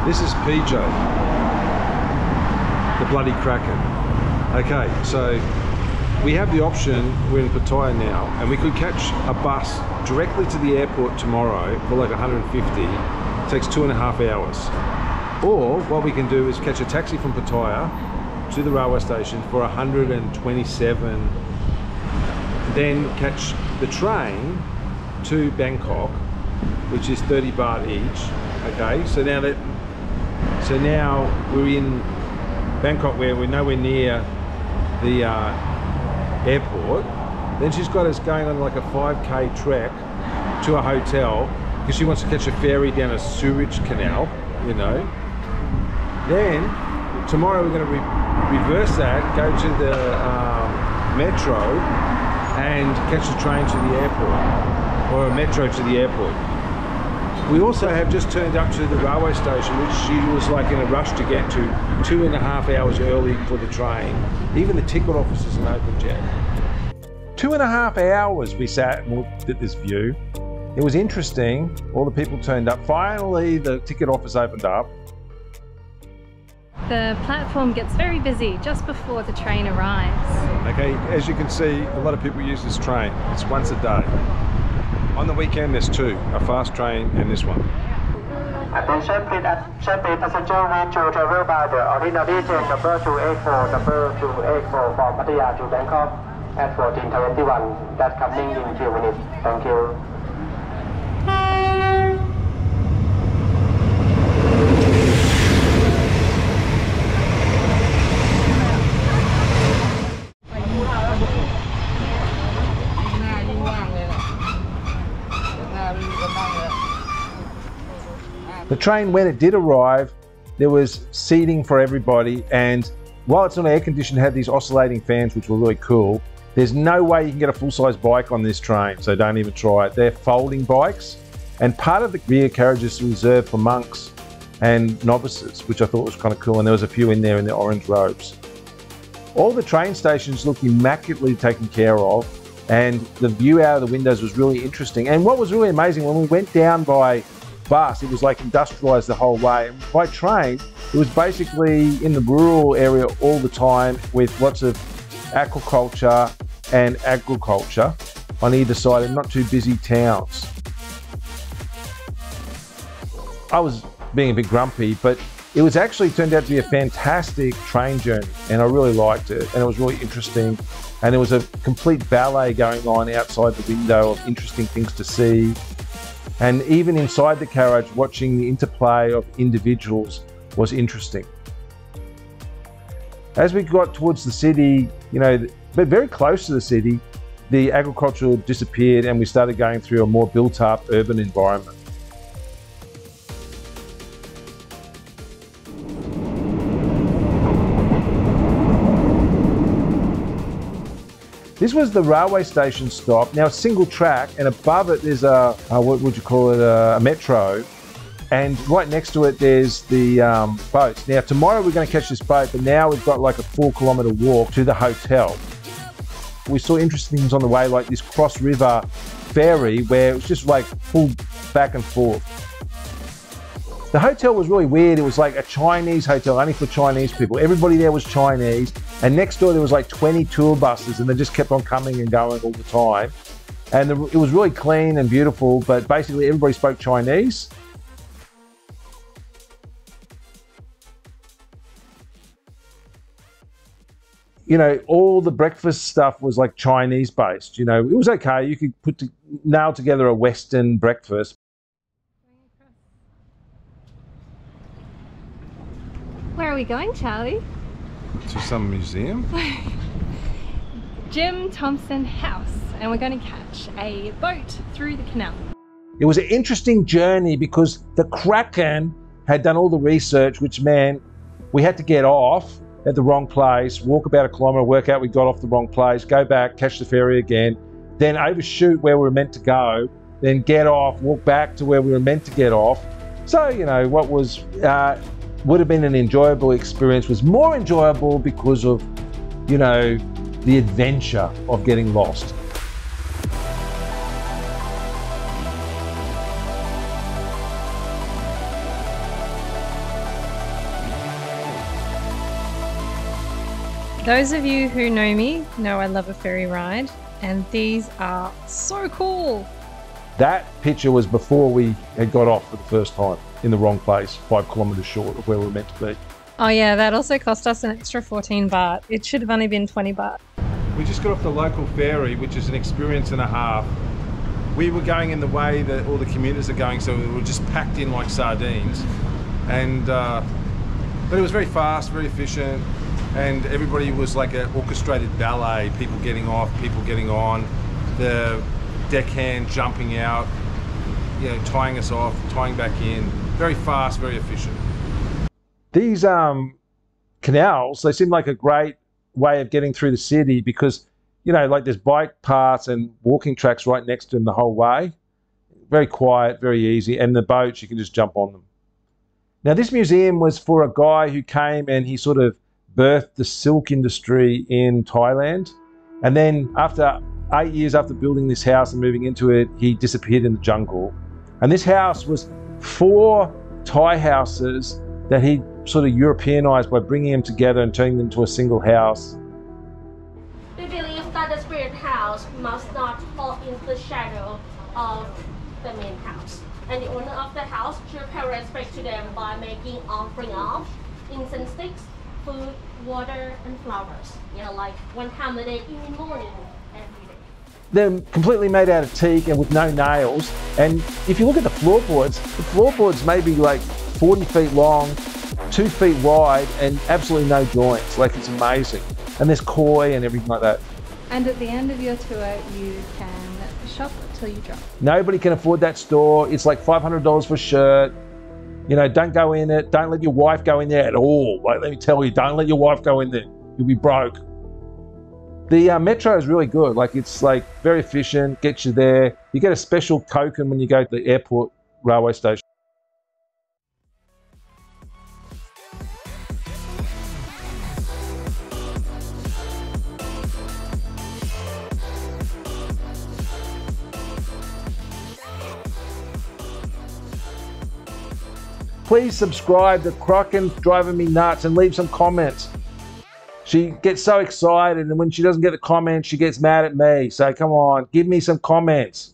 This is PJ, the bloody Kraken. Okay, so we have the option, we're in Pattaya now, and we could catch a bus directly to the airport tomorrow for like 150. It takes 2.5 hours. Or what we can do is catch a taxi from Pattaya to the railway station for 127, then catch the train to Bangkok, which is 30 baht each. Okay, so now we're in Bangkok, where we're nowhere near the airport. Then she's got us going on like a 5k trek to a hotel because she wants to catch a ferry down a sewage canal, you know. Then tomorrow we're going to reverse that, go to the metro and catch a train to the airport, or a metro to the airport. We also have just turned up to the railway station, which she was like in a rush to get to, 2.5 hours early for the train. Even the ticket office isn't open yet. 2.5 hours we sat and looked at this view. It was interesting. All the people turned up. Finally, the ticket office opened up. The platform gets very busy just before the train arrives. Okay, as you can see, a lot of people use this train. It's once a day. On the weekend, there's two, a fast train and this one. Attention, please passenger wish to travel by the ordinary train number 284 from Pattaya to Bangkok at 14:21. That's coming in 2 minutes. Thank you. The train, when it did arrive, there was seating for everybody, and while it's not air conditioned, it had these oscillating fans which were really cool. There's no way you can get a full-size bike on this train, so don't even try it. They're folding bikes, and part of the rear carriage is reserved for monks and novices, which I thought was kind of cool, and there was a few in there in their orange robes. All the train stations looked immaculately taken care of, and the view out of the windows was really interesting. And what was really amazing, when we went down by bus, it was like industrialized the whole way. And by train, it was basically in the rural area all the time, with lots of aquaculture and agriculture on either side, and not too busy towns. I was being a bit grumpy, but it was actually turned out to be a fantastic train journey, and I really liked it, and it was really interesting. And there was a complete ballet going on outside the window of interesting things to see. And even inside the carriage, watching the interplay of individuals was interesting. As we got towards the city, you know, but very close to the city, the agriculture disappeared and we started going through a more built-up urban environment. This was the railway station stop. Now, it's single track, and above it there's what would you call it, a metro. And right next to it, there's the boats. Now, tomorrow we're going to catch this boat, but now we've got like a 4-kilometre walk to the hotel. We saw interesting things on the way, like this cross-river ferry, where it was just like pulled back and forth. The hotel was really weird. It was like a Chinese hotel, only for Chinese people. Everybody there was Chinese. And next door there was like 20 tour buses, and they just kept on coming and going all the time. And it was really clean and beautiful, but basically everybody spoke Chinese. You know, all the breakfast stuff was like Chinese based. You know, it was okay. You could nail together a Western breakfast. Where are we going, Charlie? To some museum? Jim Thompson House, and we're going to catch a boat through the canal. It was an interesting journey because the Kraken had done all the research, which meant we had to get off at the wrong place, walk about 1 kilometre, work out we got off the wrong place, go back, catch the ferry again, then overshoot where we were meant to go, then get off, walk back to where we were meant to get off. So, you know, what was would have been an enjoyable experience was more enjoyable because of, you know, the adventure of getting lost. Those of you who know me know I love a ferry ride, and these are so cool. That picture was before we had got off for the first time in the wrong place, 5 kilometres short of where we were meant to be. Oh yeah, that also cost us an extra 14 baht. It should have only been 20 baht. We just got off the local ferry, which is an experience and a half. We were going in the way that all the commuters are going, so we were just packed in like sardines. And but it was very fast, very efficient, and everybody was like an orchestrated ballet. People getting off, people getting on, the deckhand jumping out, you know, tying us off, tying back in. Very fast, very efficient. These canals, they seem like a great way of getting through the city because, you know, like there's bike paths and walking tracks right next to them the whole way. Very quiet, very easy, and the boats, you can just jump on them. Now, this museum was for a guy who came and he sort of birthed the silk industry in Thailand. And then after 8 years after building this house and moving into it, he disappeared in the jungle. And this house was 4 Thai houses that he sort of Europeanized by bringing them together and turning them into a single house. We believe that the spirit house must not fall into the shadow of the main house. And the owner of the house should pay respect to them by making offering of incense sticks, food, water, and flowers. You know, like 1 time a day in the morning, every day. They're completely made out of teak and with no nails. And if you look at the floorboards may be like 40 feet long, 2 feet wide, and absolutely no joints. Like, it's amazing. And there's koi and everything like that. And at the end of your tour, you can shop till you drop. Nobody can afford that store. It's like $500 for a shirt. You know, don't go in it. Don't let your wife go in there at all. Like, let me tell you, don't let your wife go in there. You'll be broke. The metro is really good. Like, it's like very efficient, gets you there. You get a special token when you go to the airport railway station. Please subscribe. The Crocken's driving me nuts, and leave some comments. She gets so excited, and when she doesn't get the comments, she gets mad at me. So come on, give me some comments.